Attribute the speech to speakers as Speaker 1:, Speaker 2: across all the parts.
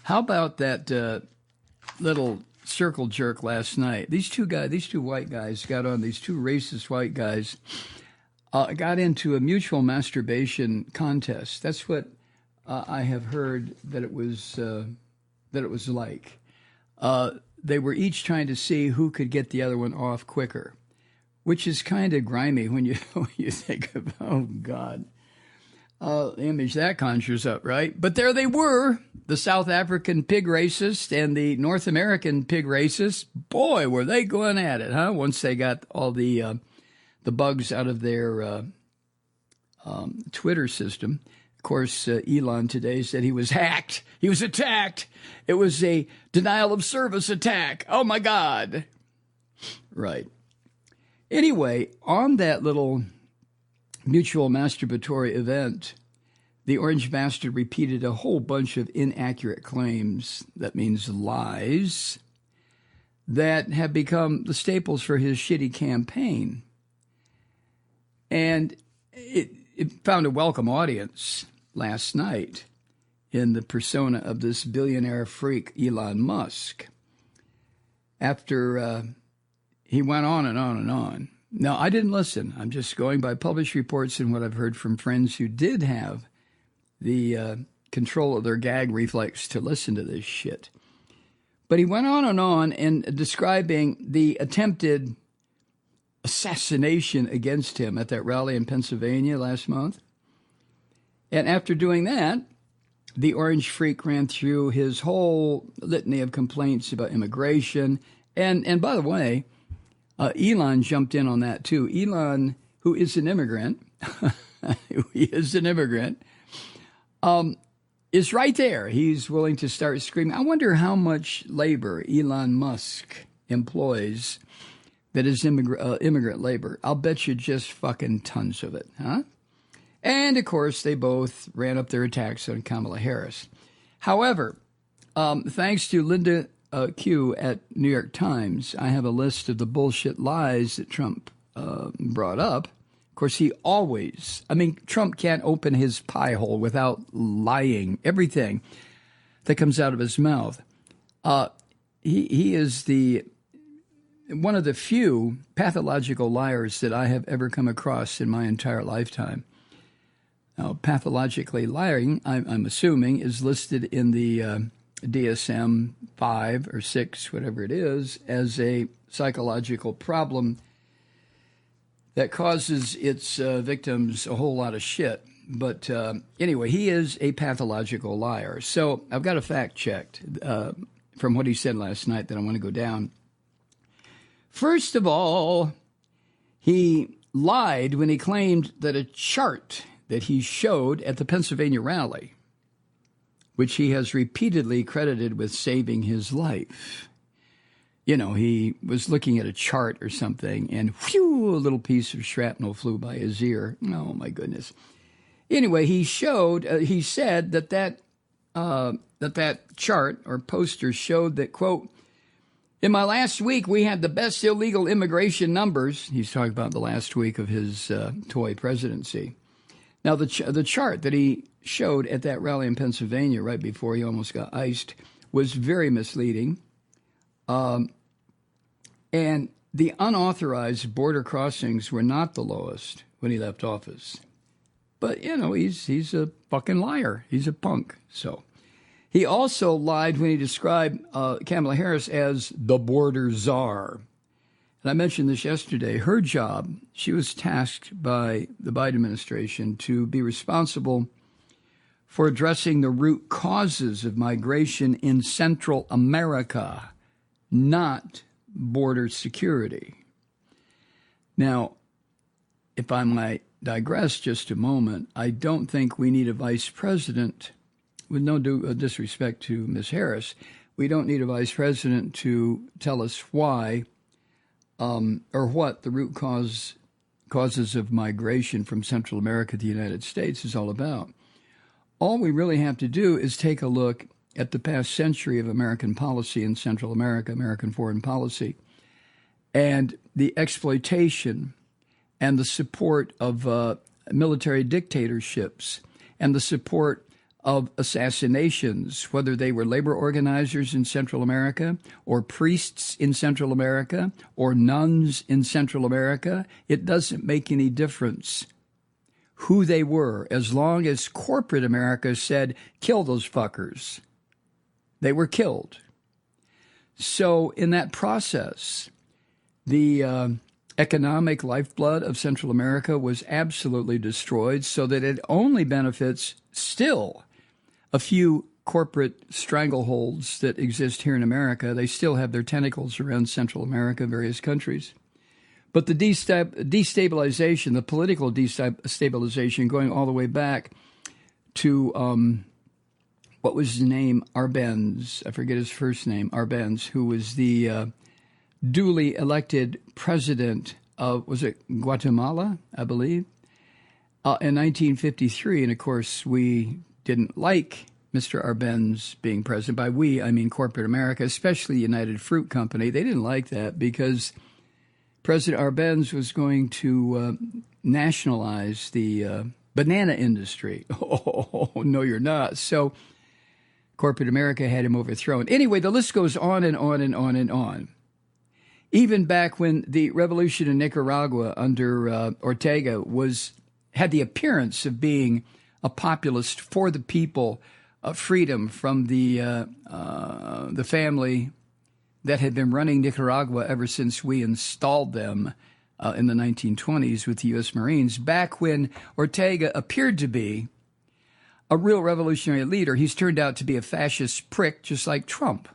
Speaker 1: How about that little circle jerk last night? These two white guys got on, these two racist white guys got into a mutual masturbation contest. That's what I have heard that it was like. They were each trying to see who could get the other one off quicker, which is kind of grimy when you think of, oh, God, the image that conjures up, right? But there they were, the South African pig racist and the North American pig racist. Boy, were they going at it, huh? Once they got all the bugs out of their Twitter system. Of course, Elon today said he was hacked. He was attacked. It was a denial of service attack. Oh, my God. Right. Anyway, on that little mutual masturbatory event, the Orange Bastard repeated a whole bunch of inaccurate claims, that means lies, that have become the staples for his shitty campaign. And it found a welcome audience last night in the persona of this billionaire freak, Elon Musk, after he went on and on and on. Now, I didn't listen. I'm just going by published reports and what I've heard from friends who did have the control of their gag reflex to listen to this shit. But he went on and describing the attempted assassination against him at that rally in Pennsylvania last month. And after doing that, the orange freak ran through his whole litany of complaints about immigration. And by the way, Elon jumped in on that too. Elon, who is an immigrant, is right there. He's willing to start screaming. I wonder how much labor Elon Musk employs that is immigrant labor. I'll bet you just fucking tons of it, huh? And, of course, they both ran up their attacks on Kamala Harris. However, thanks to Linda Q at New York Times, I have a list of the bullshit lies that Trump brought up. Of course, Trump can't open his pie hole without lying. Everything that comes out of his mouth. He is one of the few pathological liars that I have ever come across in my entire lifetime. Now, pathologically lying, I'm assuming, is listed in the DSM 5 or 6, whatever it is, as a psychological problem that causes its victims a whole lot of shit. But anyway, he is a pathological liar. So I've got a fact checked from what he said last night that I want to go down. First of all, he lied when he claimed that a chart that he showed at the Pennsylvania rally, which he has repeatedly credited with saving his life. You know, he was looking at a chart or something, and whew, a little piece of shrapnel flew by his ear. Oh, my goodness. Anyway, he said that chart or poster showed that, quote, in my last week, we had the best illegal immigration numbers. He's talking about the last week of his toy presidency. Now, the chart that he showed at that rally in Pennsylvania right before he almost got iced was very misleading. And the unauthorized border crossings were not the lowest when he left office. But, you know, he's a fucking liar. He's a punk. So he also lied when he described Kamala Harris as the border czar. And I mentioned this yesterday. Her job, she was tasked by the Biden administration to be responsible for addressing the root causes of migration in Central America, not border security. Now, if I might digress just a moment, I don't think we need a vice president, with no disrespect to Ms. Harris, we don't need a vice president to tell us why or what the root causes of migration from Central America to the United States is all about. All we really have to do is take a look at the past century of American policy in Central America, American foreign policy, and the exploitation and the support of military dictatorships and the support of assassinations, whether they were labor organizers in Central America or priests in Central America or nuns in Central America. It doesn't make any difference who they were, as long as corporate America said, kill those fuckers. They were killed. So in that process, the economic lifeblood of Central America was absolutely destroyed, so that it only benefits still a few corporate strangleholds that exist here in America. They still have their tentacles around Central America, various countries. But the destabilization, the political destabilization, going all the way back to, what was his name? Arbenz. I forget his first name. Arbenz, who was the duly elected president of, was it Guatemala, I believe, in 1953. And, of course, we didn't like Mr. Arbenz being president. By we, I mean corporate America, especially the United Fruit Company. They didn't like that because President Arbenz was going to nationalize the banana industry. Oh, no, you're not. So corporate America had him overthrown. Anyway, the list goes on and on and on and on. Even back when the revolution in Nicaragua under Ortega had the appearance of being a populist for the people, freedom from the family that had been running Nicaragua ever since we installed them in the 1920s with the U.S. Marines. Back when Ortega appeared to be a real revolutionary leader, he's turned out to be a fascist prick, just like Trump,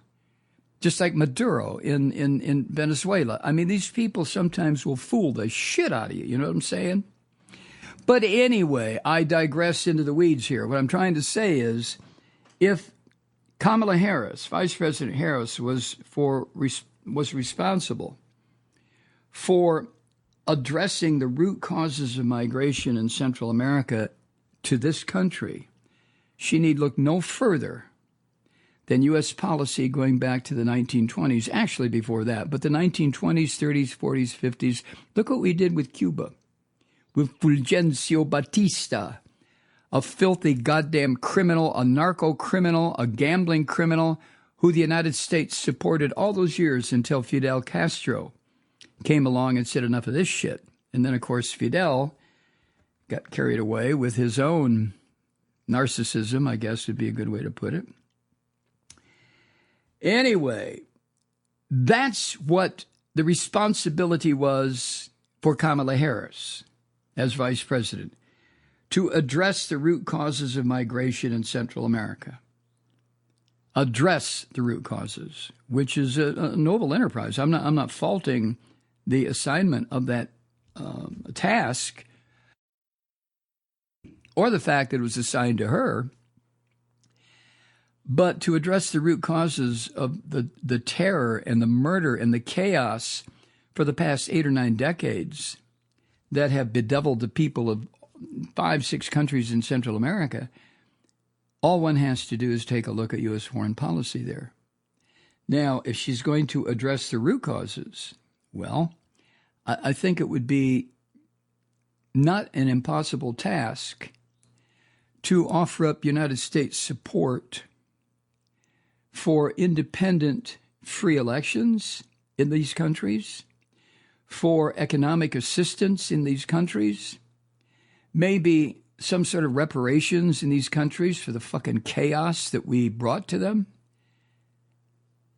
Speaker 1: just like Maduro in Venezuela. I mean, these people sometimes will fool the shit out of you. You know what I'm saying? But anyway, I digress into the weeds here. What I'm trying to say is, if Kamala Harris, Vice President Harris, was responsible for addressing the root causes of migration in Central America to this country, she need look no further than U.S. policy going back to the 1920s, actually before that, but the 1920s, 30s, 40s, 50s. Look what we did with Cuba, with Fulgencio Batista, a filthy goddamn criminal, a narco criminal, a gambling criminal, who the United States supported all those years until Fidel Castro came along and said enough of this shit. And then, of course, Fidel got carried away with his own narcissism, I guess would be a good way to put it. Anyway, that's what the responsibility was for Kamala Harris as vice president, to address the root causes of migration in Central America. Address the root causes, which is a noble enterprise. I'm not faulting the assignment of that task or the fact that it was assigned to her, but to address the root causes of the terror and the murder and the chaos for the past 8 or 9 decades that have bedeviled the people of 5, 6 countries in Central America, all one has to do is take a look at U.S. foreign policy there. Now, if she's going to address the root causes, well, I think it would be not an impossible task to offer up United States support for independent, free elections in these countries, for economic assistance in these countries, maybe some sort of reparations in these countries for the fucking chaos that we brought to them?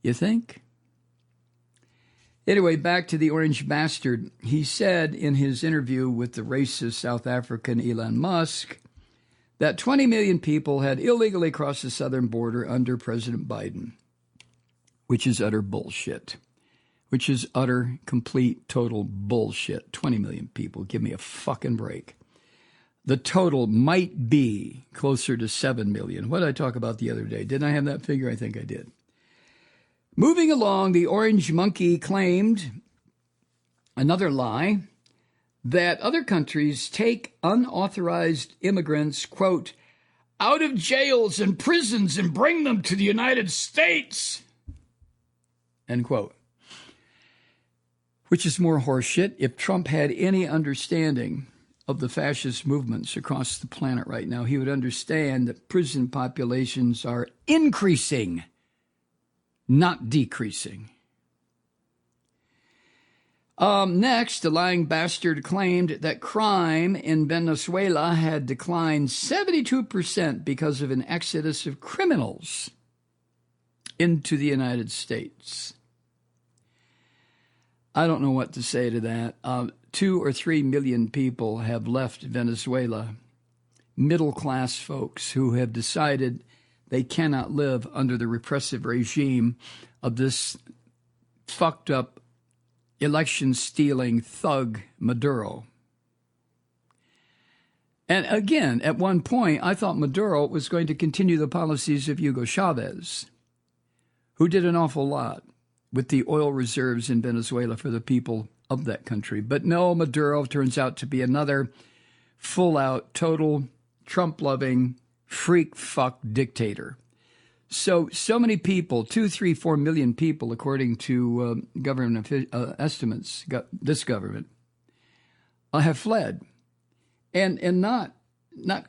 Speaker 1: You think? Anyway, back to the orange bastard. He said in his interview with the racist South African Elon Musk that 20 million people had illegally crossed the southern border under President Biden, which is utter bullshit, which is utter, complete, total bullshit. 20 million people. Give me a fucking break. The total might be closer to 7 million. What did I talk about the other day? Didn't I have that figure? I think I did. Moving along, the orange monkey claimed another lie, that other countries take unauthorized immigrants, quote, out of jails and prisons and bring them to the United States, end quote. Which is more horseshit. If Trump had any understanding of the fascist movements across the planet right now, he would understand that prison populations are increasing, not decreasing. Next, the lying bastard claimed that crime in Venezuela had declined 72% because of an exodus of criminals into the United States. I don't know what to say to that. 2 or 3 million people have left Venezuela, middle-class folks who have decided they cannot live under the repressive regime of this fucked up election-stealing thug Maduro. And again, at one point, I thought Maduro was going to continue the policies of Hugo Chavez, who did an awful lot with the oil reserves in Venezuela for the people of that country. But no, Maduro turns out to be another full-out, total, Trump-loving, freak-fuck dictator. So many people, 2, 3, 4 million people, according to government estimates, this government, have fled. And not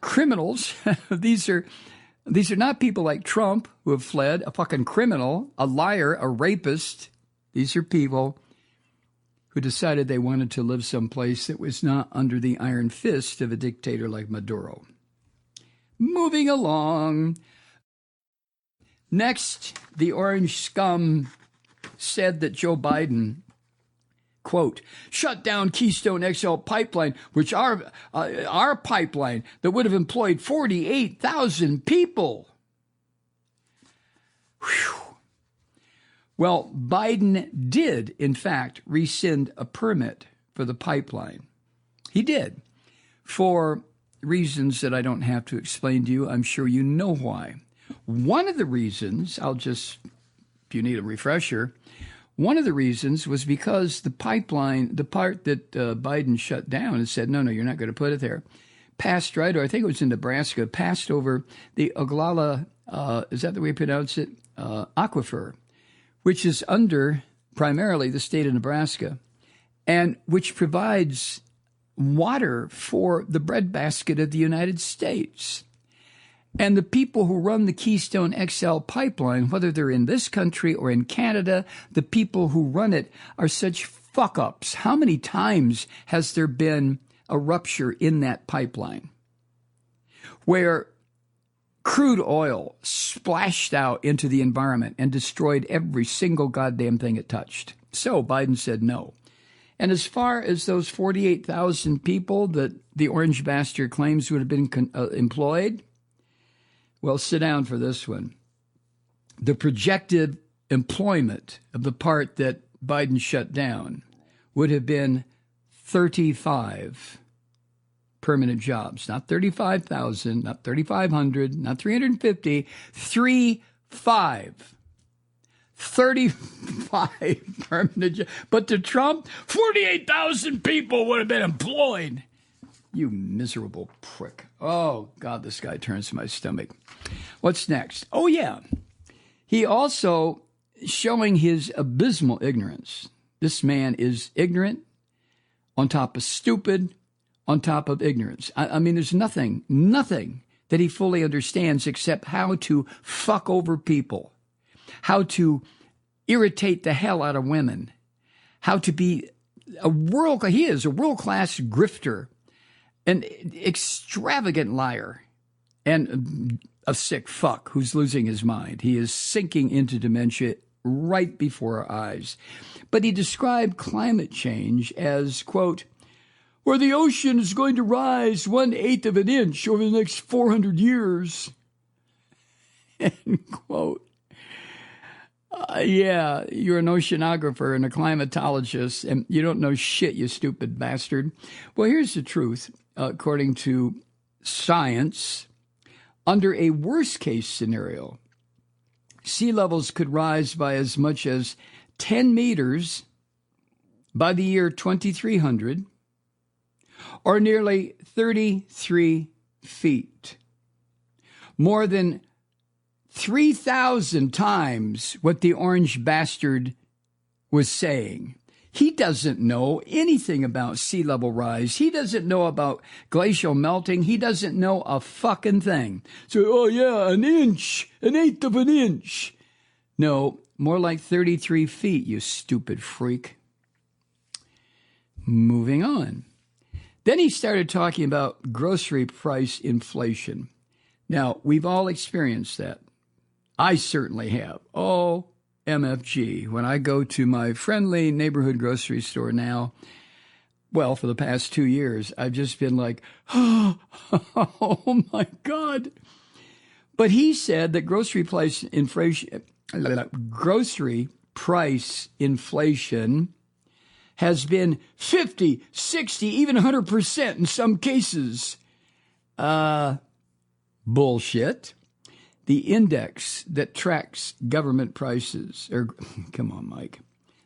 Speaker 1: criminals. These are not people like Trump who have fled, a fucking criminal, a liar, a rapist. These are people who decided they wanted to live someplace that was not under the iron fist of a dictator like Maduro. Moving along. Next, the orange scum said that Joe Biden, quote, shut down Keystone XL pipeline, which our pipeline that would have employed 48,000 people. Whew. Well, Biden did, in fact, rescind a permit for the pipeline. He did, for reasons that I don't have to explain to you. I'm sure you know why. One of the reasons, if you need a refresher, one of the reasons was because the pipeline, the part that Biden shut down and said, no, you're not going to put it there, passed right, or I think it was in Nebraska, passed over the Oglala, is that the way you pronounce it? Aquifer, which is under primarily the state of Nebraska, and which provides water for the breadbasket of the United States. And the people who run the Keystone XL pipeline, whether they're in this country or in Canada, the people who run it are such fuck-ups. How many times has there been a rupture in that pipeline where crude oil splashed out into the environment and destroyed every single goddamn thing it touched? So Biden said no. And as far as those 48,000 people that the orange bastard claims would have been employed, well, sit down for this one. The projected employment of the part that Biden shut down would have been 35 permanent jobs. Not 35,000, not 3,500, not 350, 35 permanent jobs. But to Trump, 48,000 people would have been employed. You miserable prick. Oh, God, this guy turns my stomach. What's next? Oh, yeah. He also, showing his abysmal ignorance. This man is ignorant, on top of stupid, on top of ignorance. I mean, there's nothing that he fully understands except how to fuck over people, how to irritate the hell out of women, how to be he is a world-class grifter, an extravagant liar, and a sick fuck who's losing his mind. He is sinking into dementia right before our eyes. But he described climate change as, quote, where the ocean is going to rise 1/8 of an inch over the next 400 years, end quote. Yeah, you're an oceanographer and a climatologist, and you don't know shit, you stupid bastard. Well, here's the truth. According to science, under a worst-case scenario, sea levels could rise by as much as 10 meters by the year 2300, or nearly 33 feet. More than 3,000 times what the orange bastard was saying. He doesn't know anything about sea level rise. He doesn't know about glacial melting. He doesn't know a fucking thing. So, oh yeah, an inch, an eighth of an inch. No, more like 33 feet, you stupid freak. Moving on. Then he started talking about grocery price inflation. Now, we've all experienced that. I certainly have. Oh, MFG. When I go to my friendly neighborhood grocery store now, well, for the past 2 years, I've just been like, oh my God. But he said that grocery price inflation has been 50, 60, even 100% in some cases. Bullshit. The index that tracks government prices, come on, Mike.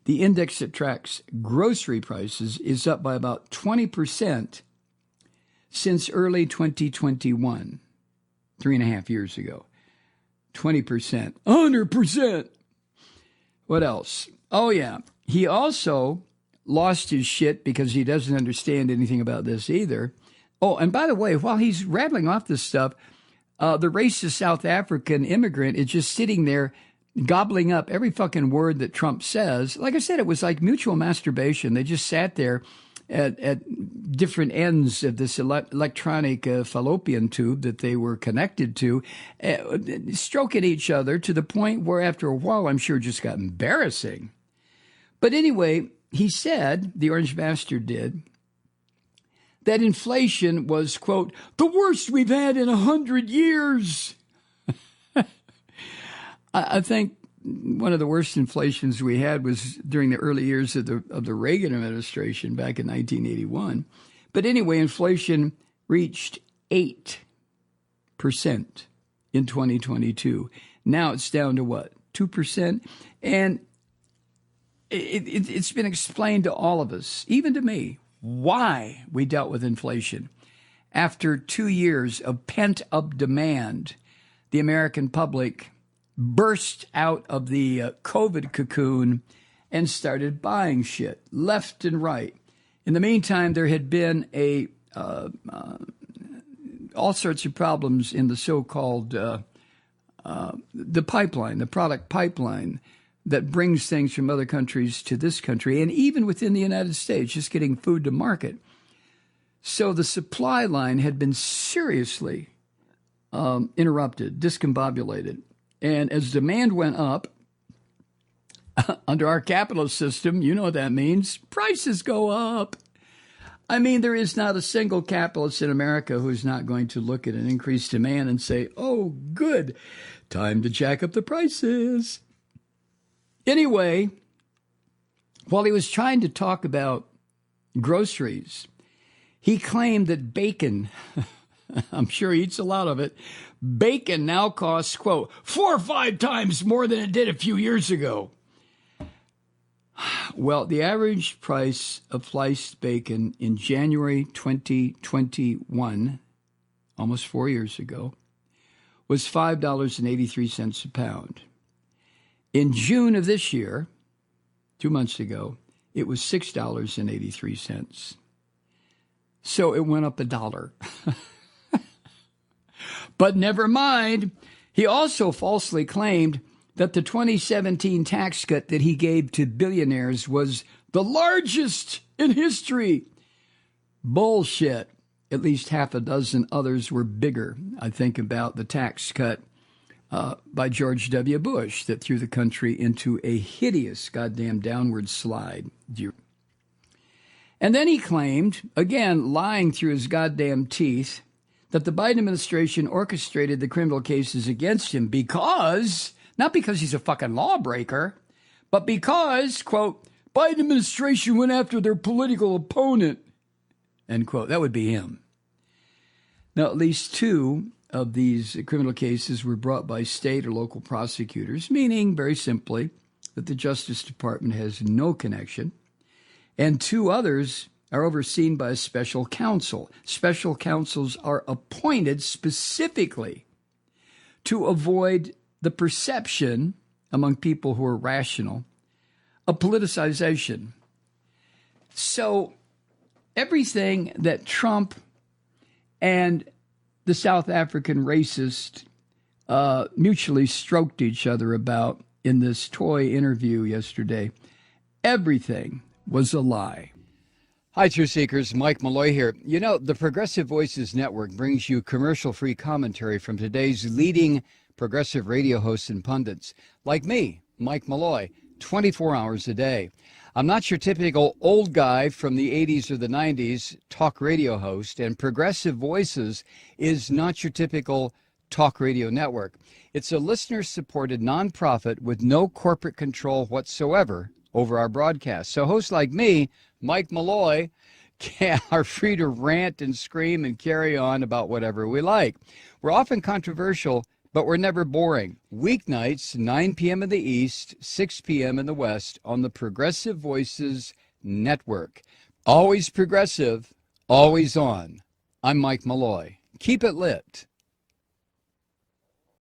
Speaker 1: The index that tracks grocery prices is up by about 20% since early 2021, 3.5 years ago. 20%, 100%. What else? Oh, yeah. He also lost his shit because he doesn't understand anything about this either. Oh, and by the way, while he's rattling off this stuff, the racist South African immigrant is just sitting there gobbling up every fucking word that Trump says. Like I said, it was like mutual masturbation. They just sat there at different ends of this electronic fallopian tube that they were connected to, stroking each other to the point where after a while, I'm sure it just got embarrassing. But anyway, he said, the Orange Bastard did, that inflation was, quote, the worst we've had in 100 years. I think one of the worst inflations we had was during the early years of the Reagan administration back in 1981. But anyway, inflation reached 8% in 2022. Now it's down to what, 2%? And it's been explained to all of us, even to me, why we dealt with inflation. After 2 years of pent-up demand, the American public burst out of the COVID cocoon and started buying shit left and right. In the meantime, there had been all sorts of problems in the so-called the pipeline, the product pipeline that brings things from other countries to this country, and even within the United States, just getting food to market. So the supply line had been seriously interrupted, discombobulated. And as demand went up, under our capitalist system, you know what that means, prices go up. I mean, there is not a single capitalist in America who's not going to look at an increased demand and say, oh, good, time to jack up the prices. Anyway, while he was trying to talk about groceries, he claimed that bacon, I'm sure he eats a lot of it, bacon now costs, quote, 4 or 5 times more than it did a few years ago. Well, the average price of sliced bacon in January 2021, almost 4 years ago, was $5.83 a pound. In June of this year, 2 months ago, it was $6.83. So it went up $1. But never mind. He also falsely claimed that the 2017 tax cut that he gave to billionaires was the largest in history. Bullshit. At least half a dozen others were bigger. I think about the tax cut by George W. Bush that threw the country into a hideous goddamn downward slide. And then he claimed, again, lying through his goddamn teeth, that the Biden administration orchestrated the criminal cases against him because, not because he's a fucking lawbreaker, but because, quote, Biden administration went after their political opponent, end quote. That would be him. Now, at least 2 of these criminal cases were brought by state or local prosecutors, meaning, very simply, that the Justice Department has no connection. And 2 others are overseen by a special counsel. Special counsels are appointed specifically to avoid the perception among people who are rational of politicization. So everything that Trump and the South African racist mutually stroked each other about in this toy interview yesterday, everything was a lie. Hi, Truth Seekers. Mike Malloy here. You know, the Progressive Voices Network brings you commercial-free commentary from today's leading progressive radio hosts and pundits, like me, Mike Malloy, 24 hours a day. I'm not your typical old guy from the 80s or the 90s talk radio host, and Progressive Voices is not your typical talk radio network. It's a listener-supported nonprofit with no corporate control whatsoever over our broadcast. So hosts like me, Mike Malloy, are free to rant and scream and carry on about whatever we like. We're often controversial, but we're never boring. Weeknights, 9 p.m. in the East, 6 p.m. in the West on the Progressive Voices Network. Always progressive, always on. I'm Mike Malloy. Keep it lit.